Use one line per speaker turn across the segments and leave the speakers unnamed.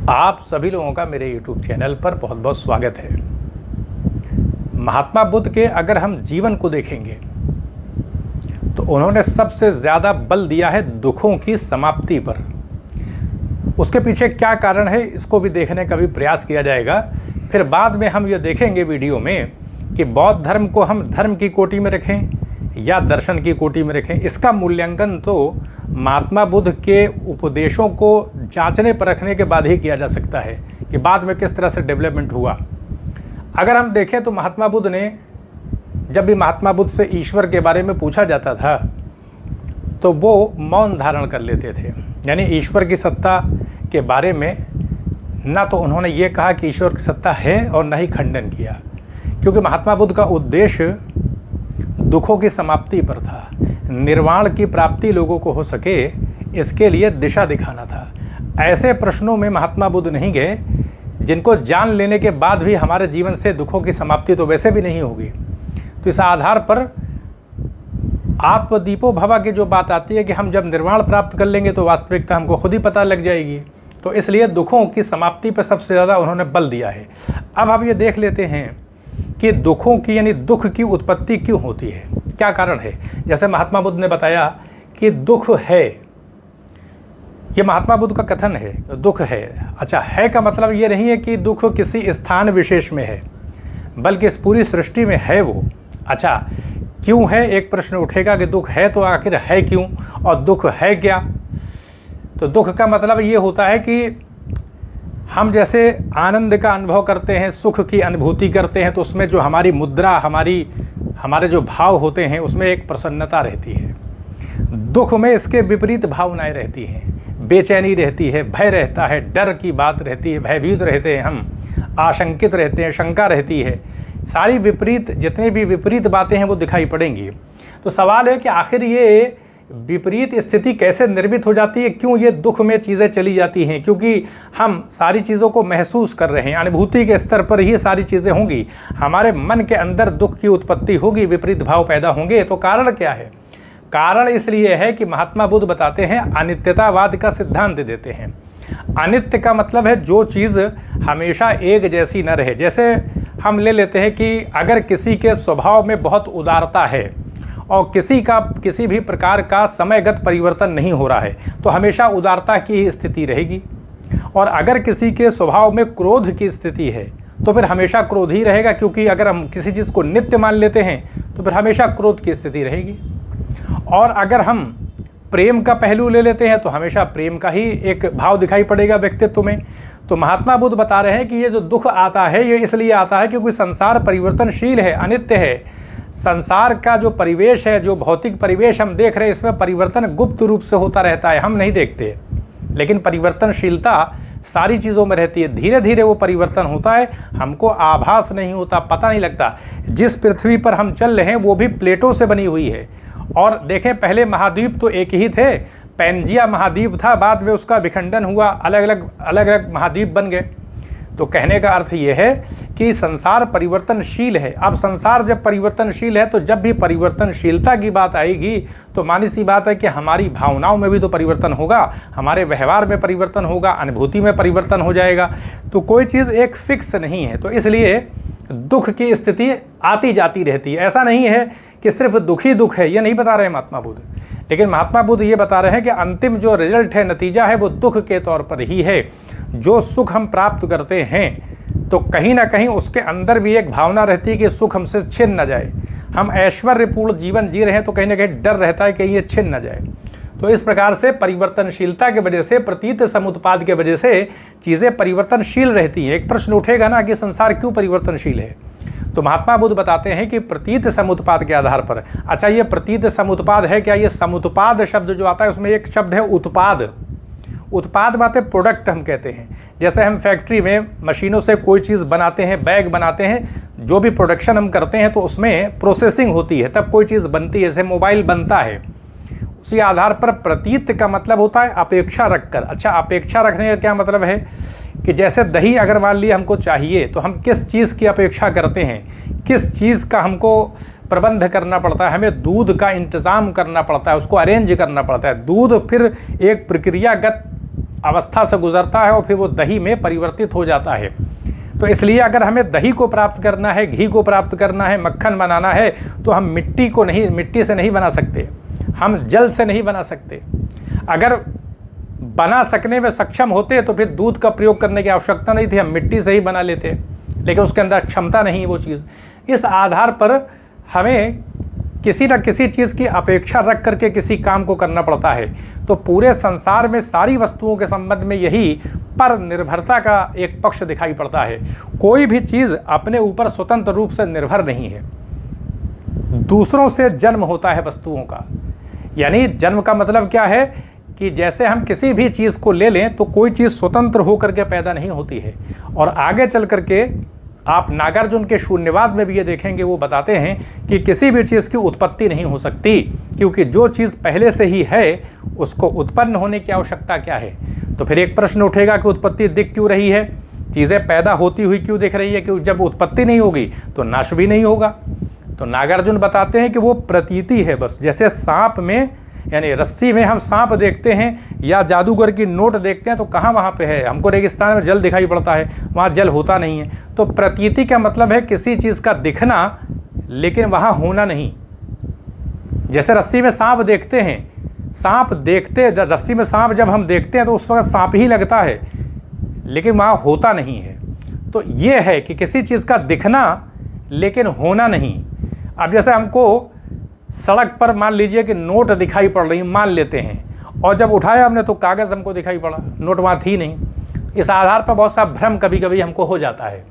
आप सभी लोगों का मेरे YouTube चैनल पर बहुत बहुत स्वागत है। महात्मा बुद्ध के अगर हम जीवन को देखेंगे तो उन्होंने सबसे ज़्यादा बल दिया है दुखों की समाप्ति पर। उसके पीछे क्या कारण है इसको भी देखने का भी प्रयास किया जाएगा। फिर बाद में हम ये देखेंगे वीडियो में कि बौद्ध धर्म को हम धर्म की कोटि में रखें या दर्शन की कोटि में रखें। इसका मूल्यांकन तो महात्मा बुद्ध के उपदेशों को जांचने परखने के बाद ही किया जा सकता है कि बाद में किस तरह से डेवलपमेंट हुआ। अगर हम देखें तो महात्मा बुद्ध ने, जब भी महात्मा बुद्ध से ईश्वर के बारे में पूछा जाता था तो वो मौन धारण कर लेते थे। यानी ईश्वर की सत्ता के बारे में ना तो उन्होंने ये कहा कि ईश्वर की सत्ता है और ना ही खंडन किया, क्योंकि महात्मा बुद्ध का उद्देश्य दुखों की समाप्ति पर था। निर्वाण की प्राप्ति लोगों को हो सके इसके लिए दिशा दिखाना था। ऐसे प्रश्नों में महात्मा बुद्ध नहीं गए जिनको जान लेने के बाद भी हमारे जीवन से दुखों की समाप्ति तो वैसे भी नहीं होगी। तो इस आधार पर आत्मदीपो भवा की जो बात आती है कि हम जब निर्वाण प्राप्त कर लेंगे तो वास्तविकता हमको खुद ही पता लग जाएगी। तो इसलिए दुखों की समाप्ति पर सबसे ज़्यादा उन्होंने बल दिया है। अब हम ये देख लेते हैं कि दुखों की यानी दुख की उत्पत्ति क्यों होती है, क्या कारण है। जैसे महात्मा बुद्ध ने बताया कि दुख है, ये महात्मा बुद्ध का कथन है, दुख है। अच्छा, है का मतलब ये नहीं है कि दुख किसी स्थान विशेष में है, बल्कि इस पूरी सृष्टि में है वो। अच्छा, क्यों है, एक प्रश्न उठेगा कि दुख है तो आखिर है क्यों और दुख है क्या। तो दुख का मतलब ये होता है कि हम जैसे आनंद का अनुभव करते हैं, सुख की अनुभूति करते हैं, तो उसमें जो हमारी मुद्रा, हमारे जो भाव होते हैं उसमें एक प्रसन्नता रहती है। दुख में इसके विपरीत भावनाएं रहती हैं, बेचैनी रहती है, भय रहता है, डर की बात रहती है, भयभीत रहते हैं, हम आशंकित रहते हैं, शंका रहती है। सारी विपरीत, जितनी भी विपरीत बातें हैं वो दिखाई पड़ेंगी। तो सवाल है कि आखिर ये विपरीत स्थिति कैसे निर्मित हो जाती है, क्यों ये दुख में चीज़ें चली जाती हैं। क्योंकि हम सारी चीज़ों को महसूस कर रहे हैं, अनुभूति के स्तर पर ही सारी चीज़ें होंगी। हमारे मन के अंदर दुख की उत्पत्ति होगी, विपरीत भाव पैदा होंगे। तो कारण क्या है? कारण इसलिए है कि महात्मा बुद्ध बताते हैं, अनित्यतावाद का सिद्धांत देते हैं। अनित्य का मतलब है जो चीज़ हमेशा एक जैसी न रहे। जैसे हम ले लेते हैं कि अगर किसी के स्वभाव में बहुत उदारता है और किसी भी प्रकार का समयगत परिवर्तन नहीं हो रहा है तो हमेशा उदारता की ही स्थिति रहेगी। और अगर किसी के स्वभाव में क्रोध की स्थिति है तो फिर हमेशा क्रोध ही रहेगा, क्योंकि अगर हम किसी चीज़ को नित्य मान लेते हैं तो फिर हमेशा क्रोध की स्थिति रहेगी। और अगर हम प्रेम का पहलू ले लेते हैं तो हमेशा प्रेम का ही एक भाव दिखाई पड़ेगा व्यक्तित्व में। तो महात्मा बुद्ध बता रहे हैं कि ये जो दुख आता है ये इसलिए आता है क्योंकि संसार परिवर्तनशील है, अनित्य है। संसार का जो परिवेश है, जो भौतिक परिवेश हम देख रहे हैं, इसमें परिवर्तन गुप्त रूप से होता रहता है, हम नहीं देखते, लेकिन परिवर्तनशीलता सारी चीज़ों में रहती है। धीरे धीरे वो परिवर्तन होता है, हमको आभास नहीं होता, पता नहीं लगता। जिस पृथ्वी पर हम चल रहे हैं वो भी प्लेटों से बनी हुई है। और देखें, पहले महाद्वीप तो एक ही थे, पैंजिया महाद्वीप था, बाद में उसका विखंडन हुआ, अलग अलग महाद्वीप बन गए। तो कहने का अर्थ ये है कि संसार परिवर्तनशील है। अब संसार जब परिवर्तनशील है तो जब भी परिवर्तनशीलता की बात आएगी तो मानी सी बात है कि हमारी भावनाओं में भी तो परिवर्तन होगा, हमारे व्यवहार में परिवर्तन होगा, अनुभूति में परिवर्तन हो जाएगा। तो कोई चीज़ एक फिक्स नहीं है। तो इसलिए दुख की स्थिति आती जाती रहती है। ऐसा नहीं है कि सिर्फ दुख ही दुख है, ये नहीं बता रहे महात्मा बुद्ध, लेकिन महात्मा बुद्ध ये बता रहे हैं कि अंतिम जो रिजल्ट है, नतीजा है, वो दुख के तौर पर ही है। जो सुख हम प्राप्त करते हैं तो कहीं ना कहीं उसके अंदर भी एक भावना रहती है कि सुख हमसे छिन न जाए। हम ऐश्वर्यपूर्ण जीवन जी रहे हैं तो कहीं ना कहीं डर रहता है कि ये छिन न जाए। तो इस प्रकार से परिवर्तनशीलता के वजह से, प्रतीत समुत्पाद के वजह से चीज़ें परिवर्तनशील रहती हैं। एक प्रश्न उठेगा ना कि संसार क्यों परिवर्तनशील है, तो महात्मा बुद्ध बताते हैं कि प्रतीत समुत्पाद के आधार पर। अच्छा, ये प्रतीत समुत्पाद है क्या? ये समुत्पाद शब्द जो आता है उसमें एक शब्द है उत्पाद। उत्पाद बात है प्रोडक्ट हम कहते हैं। जैसे हम फैक्ट्री में मशीनों से कोई चीज़ बनाते हैं, बैग बनाते हैं, जो भी प्रोडक्शन हम करते हैं तो उसमें प्रोसेसिंग होती है, तब कोई चीज़ बनती है। जैसे मोबाइल बनता है, उसी आधार पर प्रतीत का मतलब होता है अपेक्षा रखकर। अच्छा, अपेक्षा रखने का क्या मतलब है कि जैसे दही अगर मान लिया हमको चाहिए तो हम किस चीज़ की अपेक्षा करते हैं, किस चीज़ का हमको प्रबंध करना पड़ता है, हमें दूध का इंतज़ाम करना पड़ता है, उसको अरेंज करना पड़ता है। दूध फिर एक प्रक्रियागत अवस्था से गुजरता है और फिर वो दही में परिवर्तित हो जाता है। तो इसलिए अगर हमें दही को प्राप्त करना है, घी को प्राप्त करना है, मक्खन बनाना है, तो हम मिट्टी से नहीं बना सकते, हम जल से नहीं बना सकते। अगर बना सकने में सक्षम होते तो फिर दूध का प्रयोग करने की आवश्यकता नहीं थी, हम मिट्टी से ही बना लेते, लेकिन उसके अंदर क्षमता नहीं है वो चीज़। इस आधार पर हमें किसी न किसी चीज़ की अपेक्षा रख करके किसी काम को करना पड़ता है। तो पूरे संसार में सारी वस्तुओं के संबंध में यही पर निर्भरता का एक पक्ष दिखाई पड़ता है। कोई भी चीज़ अपने ऊपर स्वतंत्र रूप से निर्भर नहीं है, दूसरों से जन्म होता है वस्तुओं का। यानी जन्म का मतलब क्या है कि जैसे हम किसी भी चीज़ को ले लें तो कोई चीज़ स्वतंत्र होकर के पैदा नहीं होती है। और आगे चल करके आप नागार्जुन के शून्यवाद में भी ये देखेंगे, वो बताते हैं कि किसी भी चीज़ की उत्पत्ति नहीं हो सकती, क्योंकि जो चीज़ पहले से ही है उसको उत्पन्न होने की आवश्यकता क्या है। तो फिर एक प्रश्न उठेगा कि उत्पत्ति दिख क्यों रही है, चीज़ें पैदा होती हुई क्यों दिख रही है, क्योंकि जब उत्पत्ति नहीं होगी तो नाश भी नहीं होगा। तो नागार्जुन बताते हैं कि वो प्रतीति है बस। जैसे सांप में यानी रस्सी में हम सांप देखते हैं या जादूगर की नोट देखते हैं तो कहाँ वहाँ पे है, हमको रेगिस्तान में जल दिखाई पड़ता है, वहाँ जल होता नहीं है। तो प्रतीति का मतलब है किसी चीज़ का दिखना लेकिन वहाँ होना नहीं। जैसे रस्सी में सांप देखते हैं, सांप देखते रस्सी में सांप जब हम देखते हैं तो उस वक्त सांप ही लगता है लेकिन वहाँ होता नहीं है। तो ये है कि किसी चीज़ का दिखना लेकिन होना नहीं। अब जैसे हमको सड़क पर मान लीजिए कि नोट दिखाई पड़ रही, मान लेते हैं, और जब उठाया हमने तो कागज़ हमको दिखाई पड़ा, नोट वहाँ थी नहीं। इस आधार पर बहुत सा भ्रम कभी कभी हमको हो जाता है।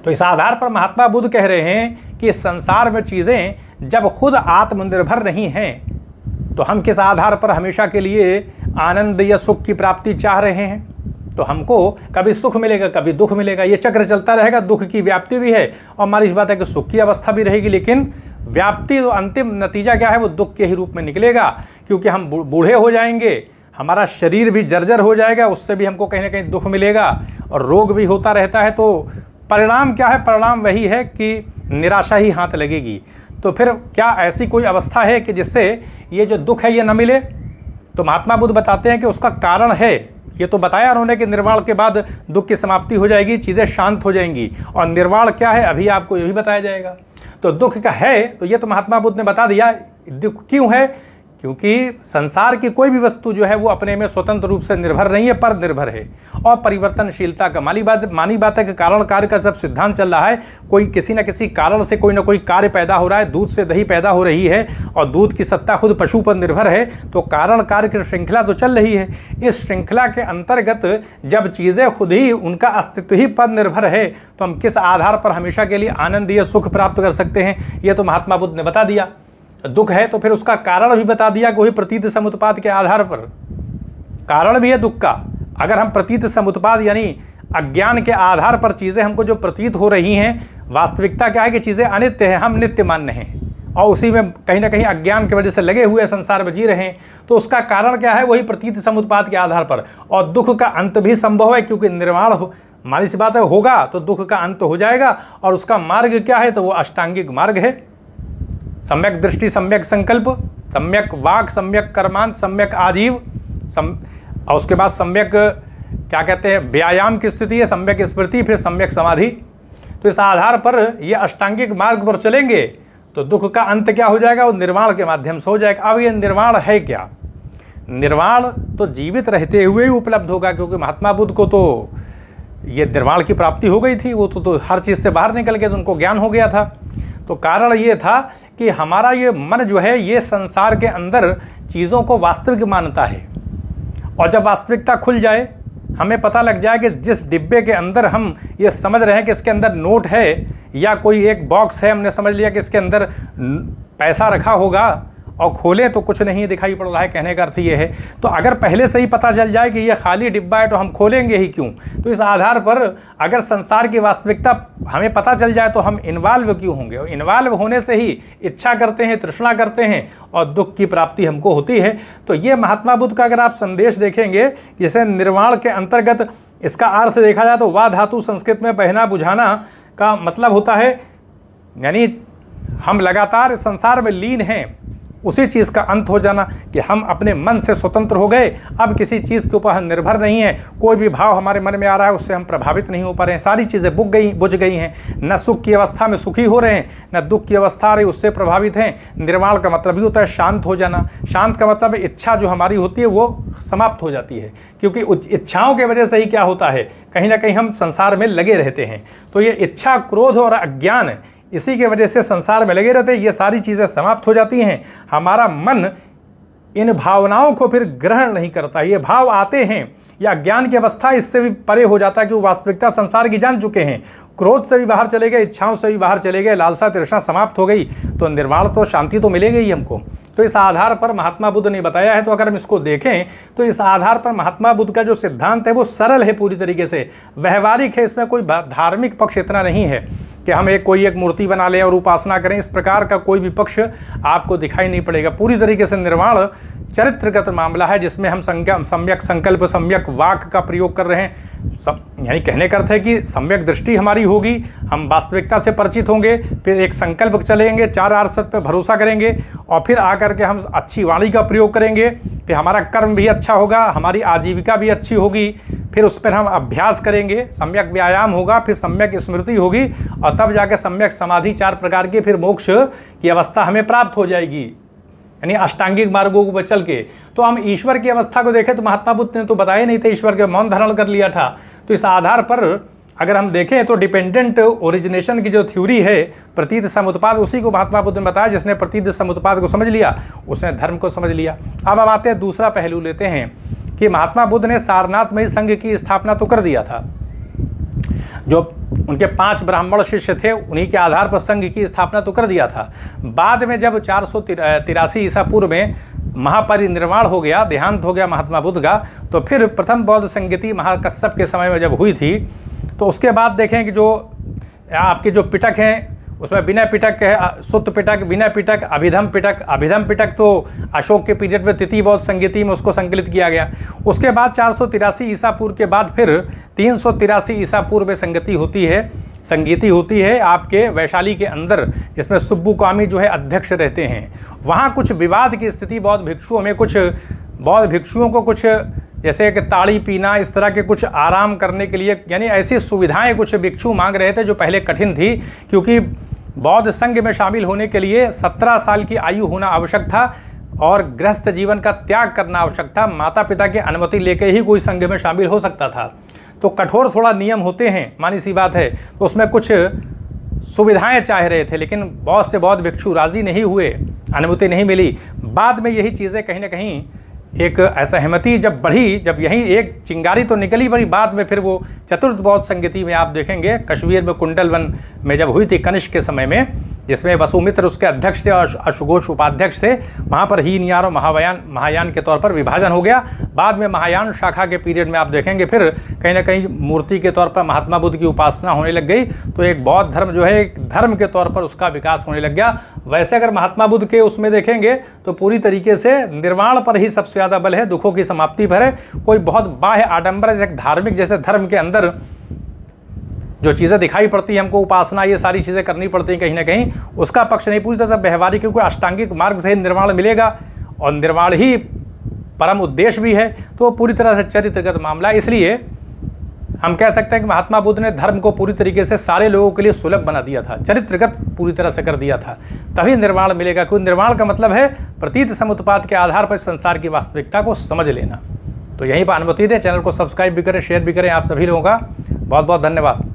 तो इस आधार पर महात्मा बुद्ध कह रहे हैं कि संसार में चीज़ें जब खुद आत्मनिर्भर नहीं हैं तो हम किस आधार पर हमेशा के लिए आनंद या सुख की प्राप्ति चाह रहे हैं। तो हमको कभी सुख मिलेगा कभी दुख मिलेगा, ये चक्र चलता रहेगा। दुख की व्याप्ति भी है और हमारी इस बात है कि सुख की अवस्था भी रहेगी, लेकिन व्याप्ति तो अंतिम नतीजा क्या है, वो दुख के ही रूप में निकलेगा, क्योंकि हम बूढ़े हो जाएंगे, हमारा शरीर भी जर्जर हो जाएगा, उससे भी हमको कहीं ना कहीं दुख मिलेगा और रोग भी होता रहता है। तो परिणाम क्या है, परिणाम वही है कि निराशा ही हाथ लगेगी। तो फिर क्या ऐसी कोई अवस्था है कि जिससे ये जो दुख है ये न मिले? तो महात्मा बुद्ध बताते हैं कि उसका कारण है, ये तो बताया उन्होंने कि निर्वाण के बाद दुख की समाप्ति हो जाएगी, चीज़ें शांत हो जाएंगी। और निर्वाण क्या है अभी आपको ये भी बताया जाएगा। तो दुख का है तो ये तो महात्मा बुद्ध ने बता दिया। दुख क्यों है? क्योंकि संसार की कोई भी वस्तु जो है वो अपने में स्वतंत्र रूप से निर्भर नहीं है, पर निर्भर है और परिवर्तनशीलता का मानी बात है कि कारण कार्य का सब सिद्धांत चल रहा है। कोई किसी न किसी कारण से कोई ना कोई कार्य पैदा हो रहा है, दूध से दही पैदा हो रही है और दूध की सत्ता खुद पशु पर निर्भर है, तो कारण कार्य की श्रृंखला तो चल रही है। इस श्रृंखला के अंतर्गत जब चीज़ें खुद ही उनका अस्तित्व ही पर निर्भर है तो हम किस आधार पर हमेशा के लिए आनंद या सुख प्राप्त कर सकते हैं, ये तो महात्मा बुद्ध ने बता दिया। दुख है तो फिर उसका कारण भी बता दिया कि वही प्रतीत समुत्पाद के आधार पर कारण भी है दुख का। अगर हम प्रतीत समुत्पाद यानी अज्ञान के आधार पर चीज़ें हमको जो प्रतीत हो रही हैं, वास्तविकता क्या है कि चीज़ें अनित्य हैं, हम नित्य मान्य हैं और उसी में कहीं ना कहीं अज्ञान की वजह से लगे हुए संसार में जी रहे हैं, तो उसका कारण क्या है, वही प्रतीत समुत्पाद के आधार पर। और दुख का अंत भी संभव है, क्योंकि निर्वाण हमारी सी बात है होगा तो दुख का अंत हो जाएगा। और उसका मार्ग क्या है, तो वो अष्टांगिक मार्ग है। सम्यक दृष्टि, सम्यक संकल्प, सम्यक वाक, सम्यक कर्मांत, सम्यक आजीव, और उसके बाद सम्यक क्या कहते हैं व्यायाम की स्थिति है, सम्यक स्मृति, फिर सम्यक समाधि। तो इस आधार पर ये अष्टांगिक मार्ग पर चलेंगे तो दुख का अंत क्या हो जाएगा, वो निर्वाण के माध्यम से हो जाएगा। अब ये निर्वाण है क्या? निर्वाण तो जीवित रहते हुए ही उपलब्ध होगा, क्योंकि महात्मा बुद्ध को तो ये निर्वाण की प्राप्ति हो गई थी, वो तो हर चीज़ से बाहर निकल गए, तो उनको ज्ञान हो गया था। तो कारण ये था कि हमारा ये मन जो है ये संसार के अंदर चीज़ों को वास्तविक मानता है, और जब वास्तविकता खुल जाए, हमें पता लग जाए कि जिस डिब्बे के अंदर हम ये समझ रहे हैं कि इसके अंदर नोट है या कोई एक बॉक्स है, हमने समझ लिया कि इसके अंदर पैसा रखा होगा, और खोलें तो कुछ नहीं दिखाई पड़ रहा है, कहने का अर्थ ये है। तो अगर पहले से ही पता चल जाए कि ये खाली डिब्बा है तो हम खोलेंगे ही क्यों? तो इस आधार पर अगर संसार की वास्तविकता हमें पता चल जाए तो हम इन्वॉल्व क्यों होंगे? और इन्वॉल्व होने से ही इच्छा करते हैं, तृष्णा करते हैं और दुख की प्राप्ति हमको होती है। तो ये महात्मा बुद्ध का अगर आप संदेश देखेंगे, जैसे निर्वाण के अंतर्गत इसका अर्थ देखा जाए तो वा धातु संस्कृत में बहना बुझाना का मतलब होता है, यानी हम लगातार संसार में लीन हैं, उसी चीज़ का अंत हो जाना कि हम अपने मन से स्वतंत्र हो गए, अब किसी चीज़ के ऊपर हम निर्भर नहीं है, कोई भी भाव हमारे मन में आ रहा है उससे हम प्रभावित नहीं हो पा रहे हैं, सारी चीज़ें बुझ गई हैं, न सुख की अवस्था में सुखी हो रहे हैं, न दुख की अवस्था आ रही उससे प्रभावित हैं। निर्वाण का मतलब ही होता है शांत हो जाना। शांत का मतलब इच्छा जो हमारी होती है वो समाप्त हो जाती है, क्योंकि इच्छाओं के वजह से ही क्या होता है, कहीं ना कहीं हम संसार में लगे रहते हैं। तो ये इच्छा, क्रोध और अज्ञान, इसी के वजह से संसार में लगे रहते हैं, ये सारी चीज़ें समाप्त हो जाती हैं। हमारा मन इन भावनाओं को फिर ग्रहण नहीं करता, ये भाव आते हैं या ज्ञान की अवस्था इससे भी परे हो जाता है कि वो वास्तविकता संसार की जान चुके हैं। क्रोध से भी बाहर चले गए, इच्छाओं से भी बाहर चले गए, लालसा तृष्णा समाप्त हो गई, तो निर्वाण तो शांति तो मिलेगी ही हमको। तो इस आधार पर महात्मा बुद्ध ने बताया है। तो अगर हम इसको देखें तो इस आधार पर महात्मा बुद्ध का जो सिद्धांत है वो सरल है, पूरी तरीके से व्यवहारिक है, इसमें कोई धार्मिक पक्ष इतना नहीं है कि हम कोई एक मूर्ति बना लें और उपासना करें, इस प्रकार का कोई भी पक्ष आपको दिखाई नहीं पड़ेगा। पूरी तरीके से निर्वाण चरित्रगत मामला है, जिसमें हम सम्यक संकल्प, सम्यक वाक का प्रयोग कर रहे हैं। यानी कहने का अर्थ है कि सम्यक दृष्टि हमारी होगी, हम वास्तविकता से परिचित होंगे, फिर एक संकल्प चलेंगे, चार आर्य सत्य पर भरोसा करेंगे और फिर आकर के हम अच्छी वाणी का प्रयोग करेंगे कि हमारा कर्म भी अच्छा होगा, हमारी आजीविका भी अच्छी होगी, फिर उस पर हम अभ्यास करेंगे, सम्यक व्यायाम होगा, फिर सम्यक स्मृति होगी और तब जाके सम्यक समाधि, 4 प्रकार की फिर मोक्ष की अवस्था हमें प्राप्त हो जाएगी, यानी अष्टांगिक मार्गों को चल के। तो हम ईश्वर की अवस्था को देखें तो महात्मा बुद्ध ने तो बताया नहीं थे, ईश्वर के मौन धारण कर लिया था। तो इस आधार पर अगर हम देखें तो डिपेंडेंट ओरिजिनेशन की जो थ्योरी है, प्रतीत समुत्पाद, उसी को महात्मा बुद्ध ने बताया। जिसने प्रतीत समुत्पाद को समझ लिया उसने धर्म को समझ लिया। अब हम आते हैं दूसरा पहलू लेते हैं कि महात्मा बुद्ध ने सारनाथ में संघ की स्थापना तो कर दिया था, जो उनके 5 ब्राह्मण शिष्य थे उन्हीं के आधार पर संघ की स्थापना तो कर दिया था। बाद में जब 483 ईसा पूर्व में महापरिनिर्वाण हो गया, देहांत हो गया महात्मा बुद्ध का, तो फिर प्रथम बौद्ध संगति महाकश्यप के समय में जब हुई थी, तो उसके बाद देखें कि जो आपके जो पिटक हैं उसमें विनय पिटक है, सुत्त पिटक, विनय पिटक, अभिधम पिटक। अभिधम पिटक तो अशोक के पीरियड में तृतीय बौद्ध संगति में उसको संकलित किया गया। उसके बाद 483 ईसा पूर्व के बाद फिर 383 ईसा पूर्व में संगति होती है आपके वैशाली के अंदर, जिसमें सुब्बू कामी जो है अध्यक्ष रहते हैं। वहाँ कुछ विवाद की स्थिति, बौद्ध भिक्षुओं को कुछ जैसे कि ताड़ी पीना, इस तरह के कुछ आराम करने के लिए, यानी ऐसी सुविधाएं कुछ भिक्षु मांग रहे थे जो पहले कठिन थी, क्योंकि बौद्ध संघ में शामिल होने के लिए 17 साल की आयु होना आवश्यक था और गृहस्थ जीवन का त्याग करना आवश्यक था। माता पिता की अनुमति लेकर ही कोई संघ में शामिल हो सकता था। तो कठोर थोड़ा नियम होते हैं, मानी सी बात है। तो उसमें कुछ सुविधाएं चाह रहे थे, लेकिन बहुत से बौद्ध भिक्षु राजी नहीं हुए, अनुमति नहीं मिली। बाद में यही चीज़ें कहीं ना कहीं एक असहमति जब बढ़ी, जब यही एक चिंगारी तो निकली बड़ी, बाद में फिर वो चतुर्थ बौद्ध संगति में आप देखेंगे कश्मीर में कुंडलवन में जब हुई थी कनिष्क के समय में, जिसमें वसुमित्र उसके अध्यक्ष थे और अशुघोष उपाध्यक्ष थे। वहाँ पर हीनयान और महायान के तौर पर विभाजन हो गया। बाद में महायान शाखा के पीरियड में आप देखेंगे फिर कहीं ना कहीं मूर्ति के तौर पर महात्मा बुद्ध की उपासना होने लग गई। तो एक बौद्ध धर्म जो है एक धर्म के तौर पर उसका विकास होने लग गया। वैसे अगर महात्मा बुद्ध के उसमें देखेंगे तो पूरी तरीके से निर्वाण पर ही सबसे ज़्यादा बल है, दुखों की समाप्ति पर है। कोई बहुत बाह्य आडंबर धार्मिक जैसे धर्म के अंदर जो चीज़ें दिखाई पड़ती है हमको, उपासना, ये सारी चीज़ें करनी पड़ती हैं, कहीं ना कहीं उसका पक्ष नहीं। पूरी तरह से व्यवहारिक, क्योंकि अष्टांगिक मार्ग से निर्वाण मिलेगा और निर्वाण ही परम उद्देश्य भी है। तो पूरी तरह से चरित्रगत मामला है। इसलिए हम कह सकते हैं कि महात्मा बुद्ध ने धर्म को पूरी तरीके से सारे लोगों के लिए सुलभ बना दिया था, चरित्रगत पूरी तरह से कर दिया था, तभी निर्वाण मिलेगा। क्योंकि निर्वाण का मतलब है प्रतीत समुत्पाद के आधार पर संसार की वास्तविकता को समझ लेना। तो यहीं पर अनुमति दें, चैनल को सब्सक्राइब भी करें, शेयर भी करें। आप सभी लोगों का बहुत बहुत धन्यवाद।